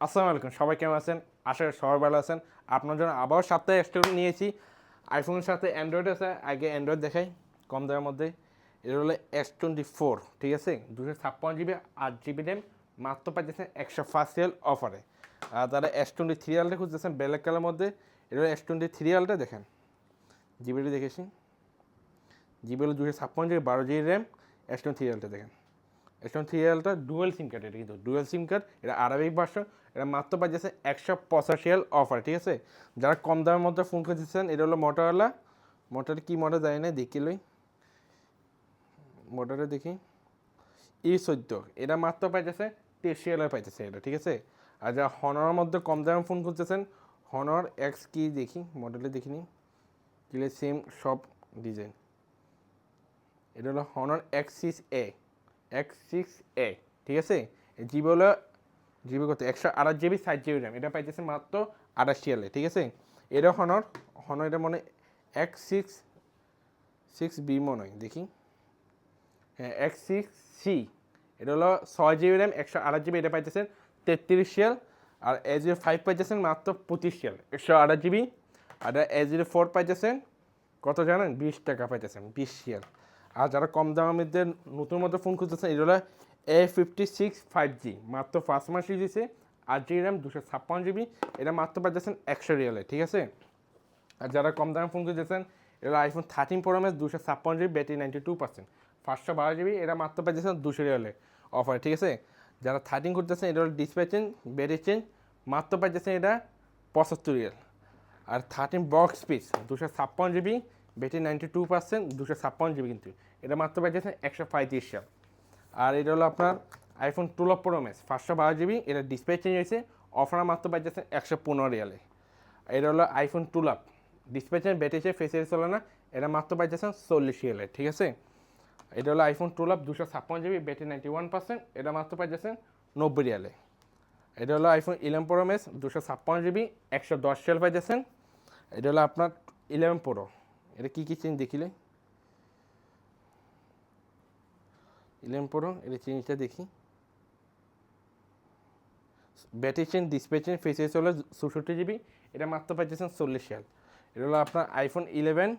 আসসালামু আলাইকুম, সবাই কেমন আছেন? আশা করি সবাই ভালো আছেন। আপনার জন্য আবার সপ্তাহে এক্সট্রা নিয়েছি। আইফোনের সাথে অ্যান্ড্রয়েড আছে। আগে অ্যান্ড্রয়েড দেখাই কম দামের মধ্যে। এটা হলো S24, ঠিক আছে, 256 GB 8 GB র্যাম, মাত্র পাইতেছেন 105 অফারে। আর তারা S23 আলটা খুঁজতেছেন ব্ল্যাক কালার মধ্যে, এটা হলো S23 আলটা। দেখেন জিবিটি দেখেছি, জিবি হলো 256 GB 12 GB র্যাম, S23 আলটা দেখেন। S23 আলটা ডুয়েল সিম কার্ড, এটা কিন্তু ডুয়েল সিম কার্ড, এটা আরবিক ভার্সন। এটা মাত্র পাইতেছে 185 অফার, ঠিক আছে। যারা কম দামের মধ্যে ফোন খুঁজতেছেন, এটা হলো মোটরওয়ালা। মোটর কি মডেল জানি না, দেখিলই মোটরে দেখি E14, এটা মাত্র পাইতেছে 23 পাইতেছে এটা, ঠিক আছে। আর যারা হনরের মধ্যে কম দামের ফোন খুঁজতেছেন, হনর এক্স কি দেখি মডেলে দেখিনি, কিলে সেম সব ডিজাইন। এটা হলো হনর X6A, ঠিক আছে। জিবি হলো জিবি কত 128 GB 60 GB র্যাম, এটা পাইতেছে মাত্র 28 ঠিক আছে। এটা হনর এটা মনে X6B মনে হয়, দেখি। হ্যাঁ, X6C, এটা হলো 6 GB র্যাম 128 GB, এটা পাইতেছেন 33 আর A05 পাইতেছেন মাত্র 25 128 GB। আর A04 পাইতেছেন কত জানেন, 20 টাকা পাইতেছেন, 20 আর যারা কম দামের মধ্যে নতুন মতো ফোন খুঁজতেছেন, এটা হলো A56 5G, মাত্র 5 মাস দিয়েছে, 8 GB র্যাম 256 GB, এটা মাত্র পাইতেছেন 100 ঠিক আছে। আর যারা কম দামের ফোন খুঁজতেছেন, এটা iPhone 13 Pro Max 256 GB, battery 92%, 512 GB, এটা মাত্র পাইতেছেন 200 অফার, ঠিক আছে। যারা 13 করতেছেন, এটা হলো ডিসপ্লে চেঞ্জ, ব্যাটারি চেঞ্জ, মাত্র পাইতেছেন এটা 75। আর 13 box piece 256 GB, battery 92%, 256 GB, কিন্তু এটা মাত্র পাইতেছেন 135। আর এটা হলো আপনার আইফোন 12 Pro Max 512 GB, এটা ডিসপ্লে চেঞ্জ হয়েছে, অফার মাত্র পাইতেছেন 115। এটা হলো iPhone 12, display change, battery change, facial চলে না, এটা মাত্র পাইতেছেন 40, ঠিক আছে। এটা হলো আইফোন 12 256 GB, ব্যাটারি 91%, এটা মাত্র পাইতেছেন 90। এটা হলো আইফোন 11 Pro Max 256 GB, 110 পাইতেছেন। এটা হলো আপনার 11 Pro, এটা কী কী চেঞ্জ দেখিলে 11 Pro, এটা চেঞ্জটা দেখি। Battery change, display change, facial হলো 64 GB, এটা মাত্র পাইতেছেন 40। এটা হলো আপনার আইফোন 11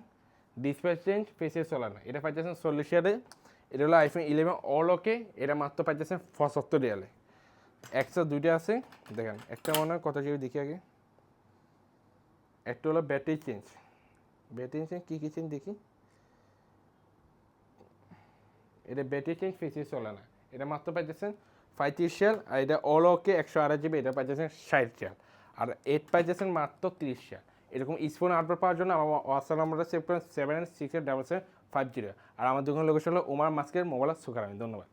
ডিসপ্লে চেঞ্জ, ফেসিয়াল চলে না, এটা পাইতেছেন 40। এটা হলো আইফোন 11 অল ওকে, এটা মাত্র পাইতেছেন 75। একশো দুইটা আছে, দেখেন একটা মনে হয় কত জিবি দেখি আগে। একটা হলো ব্যাটারি চেঞ্জ, কী কী চেঞ্জ দেখি। এটা ব্যাটারি চেঞ্জ, ফেসিয়াল চলে না, এটা মাত্র পাইতেছেন 35। আর এটা অল ওকে 128 GB, এটা পাইতেছেন 60। আর 8 পাইতেছেন মাত্র 30। এরকম স্ফোন আপডেট পাওয়ার জন্য আমার হোয়াটসঅ্যাপ নাম্বারটা সেভ করেন 7868750। আর আমার দোকানের লোকেশন হলো উমার মাস্কের মোবাইল সুখারামি। ধন্যবাদ।